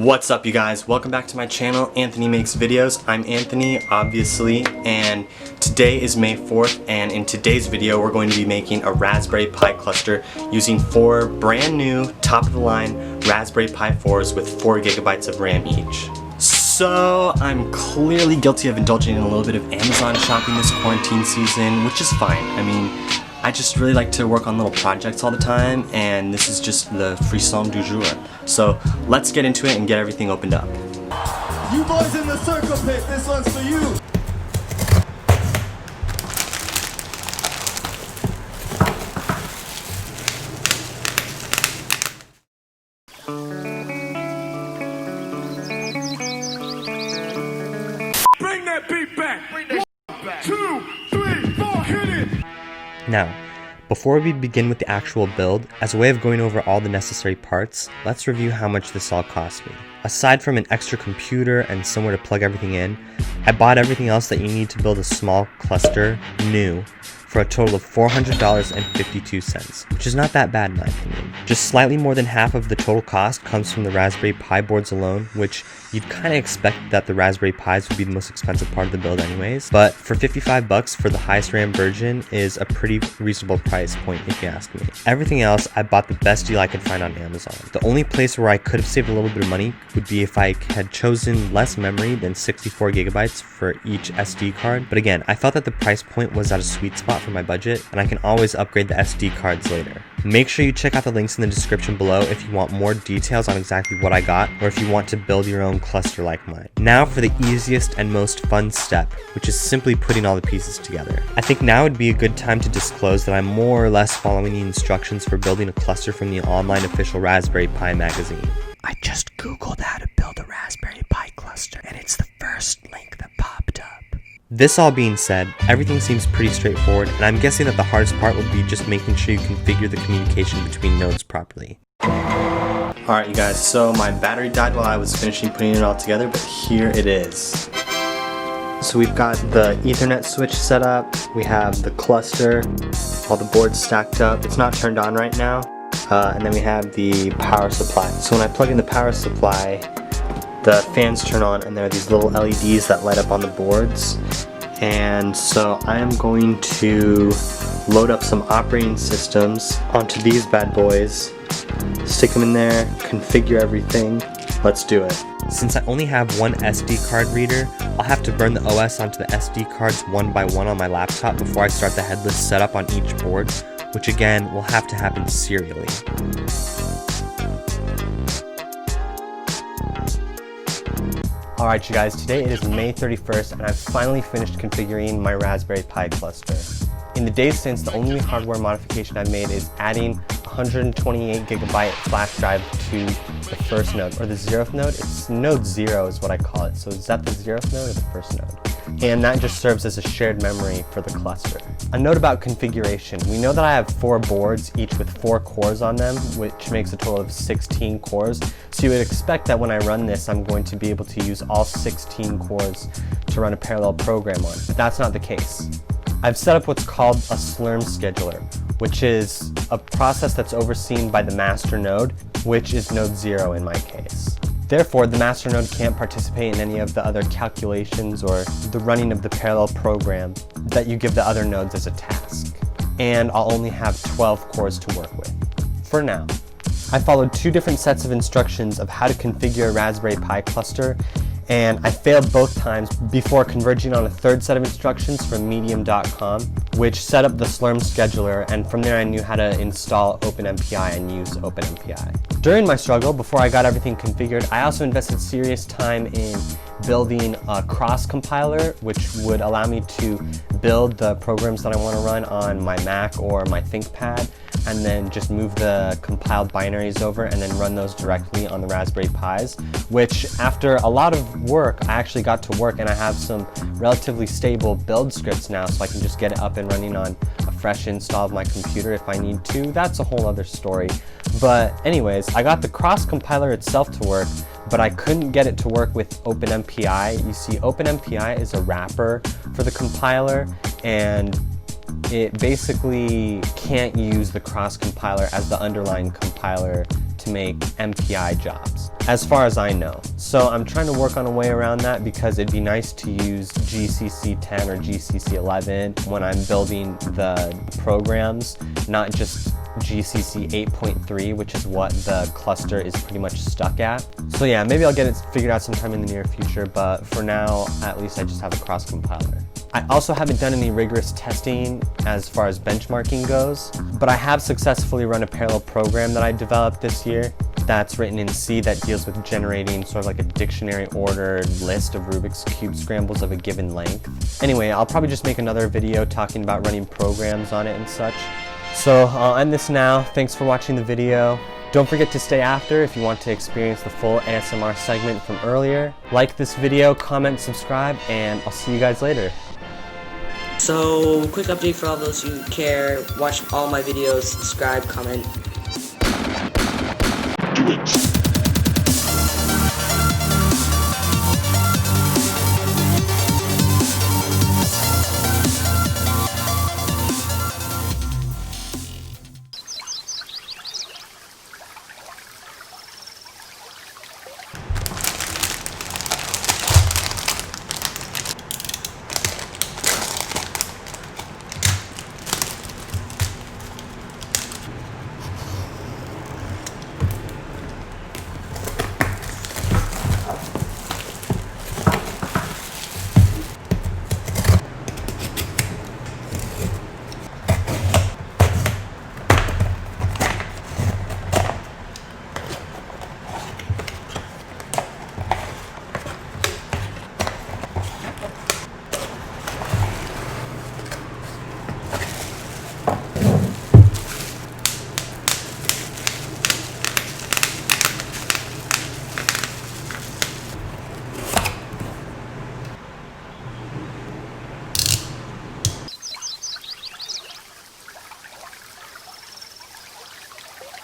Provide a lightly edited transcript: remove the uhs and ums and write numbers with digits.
What's up, you guys? Welcome back to my channel, Anthony Makes Videos. I'm Anthony, obviously, and today is May 4th, and in today's video we're going to be making a Raspberry Pi cluster using 4 brand new, top-of-the-line Raspberry Pi 4s with 4 gigabytes of RAM each. So I'm clearly guilty of indulging in a little bit of Amazon shopping this quarantine season, which is fine. I mean, I just really like to work on little projects all the time, and this is just the frisson du jour. So let's get into it and get everything opened up. You boys in the circle pit, this one's for you. Bring that beat back. Bring that back. 2, 3, 4, hit it. Now, before we begin with the actual build, as a way of going over all the necessary parts, let's review how much this all cost me. Aside from an extra computer and somewhere to plug everything in, I bought everything else that you need to build a small cluster new for a total of $400.52, which is not that bad in my opinion. Just slightly more than half of the total cost comes from the Raspberry Pi boards alone, which you'd kind of expect that the Raspberry Pis would be the most expensive part of the build anyways, but for 55 bucks for the highest RAM version is a pretty reasonable price point if you ask me. Everything else, I bought the best deal I could find on Amazon. The only place where I could have saved a little bit of money would be if I had chosen less memory than 64 gigabytes for each SD card, but again, I felt that the price point was at a sweet spot for my budget, and I can always upgrade the SD cards later. Make sure you check out the links in the description below if you want more details on exactly what I got, or if you want to build your own cluster like mine. Now for the easiest and most fun step, which is simply putting all the pieces together. I think now would be a good time to disclose that I'm more or less following the instructions for building a cluster from the online official Raspberry Pi magazine. I just googled how to build a Raspberry Pi cluster, and it's the first link that popped up. This all being said, everything seems pretty straightforward, and I'm guessing that the hardest part will be just making sure you configure the communication between nodes properly. Alright, you guys, so my battery died while I was finishing putting it all together, but here it is. So we've got the Ethernet switch set up, we have the cluster, all the boards stacked up. It's not turned on right now, and then we have the power supply. So when I plug in the power supply, the fans turn on and there are these little LEDs that light up on the boards. And so I am going to load up some operating systems onto these bad boys, stick them in there, configure everything. Let's do it. Since I only have one SD card reader, I'll have to burn the OS onto the SD cards one by one on my laptop before I start the headless setup on each board, which again will have to happen serially. Alright, you guys, today it is May 31st and I've finally finished configuring my Raspberry Pi cluster. In the days since, the only hardware modification I've made is adding 128 gigabyte flash drive to the first node, or the 0th node. It's node 0 is what I call it. So is that the 0th node or the first node? And that just serves as a shared memory for the cluster. A note about configuration. We know that I have 4 boards, each with 4 cores on them, which makes a total of 16 cores. So you would expect that when I run this, I'm going to be able to use all 16 cores to run a parallel program on, but that's not the case. I've set up what's called a Slurm scheduler, which is a process that's overseen by the master node, which is node 0 in my case. Therefore, the master node can't participate in any of the other calculations or the running of the parallel program that you give the other nodes as a task. And I'll only have 12 cores to work with, for now. I followed 2 different sets of instructions of how to configure a Raspberry Pi cluster, and I failed both times before converging on a 3rd set of instructions from medium.com, which set up the Slurm scheduler, and from there I knew how to install OpenMPI and use OpenMPI. During my struggle, before I got everything configured, I also invested serious time in building a cross compiler, which would allow me to build the programs that I want to run on my Mac or my ThinkPad, and then just move the compiled binaries over and then run those directly on the Raspberry Pis, which after a lot of work, I actually got to work, and I have some relatively stable build scripts now, so I can just get it up and running on a fresh install of my computer if I need to. That's a whole other story. But anyways, I got the cross compiler itself to work, but I couldn't get it to work with OpenMPI. You see, OpenMPI is a wrapper for the compiler, and it basically can't use the cross compiler as the underlying compiler to make MPI jobs, as far as I know. So I'm trying to work on a way around that because it'd be nice to use GCC 10 or GCC 11 when I'm building the programs, not just GCC 8.3, which is what the cluster is pretty much stuck at. So yeah, maybe I'll get it figured out sometime in the near future, but for now, at least I just have a cross compiler. I also haven't done any rigorous testing as far as benchmarking goes, but I have successfully run a parallel program that I developed this year that's written in C that deals with generating sort of like a dictionary ordered list of Rubik's Cube scrambles of a given length. Anyway, I'll probably just make another video talking about running programs on it and such. So I'll end this now. Thanks for watching the video. Don't forget to stay after if you want to experience the full ASMR segment from earlier. Like this video, comment, subscribe, and I'll see you guys later. So, quick update for all those who care. Watch all my videos, subscribe, comment. Do it.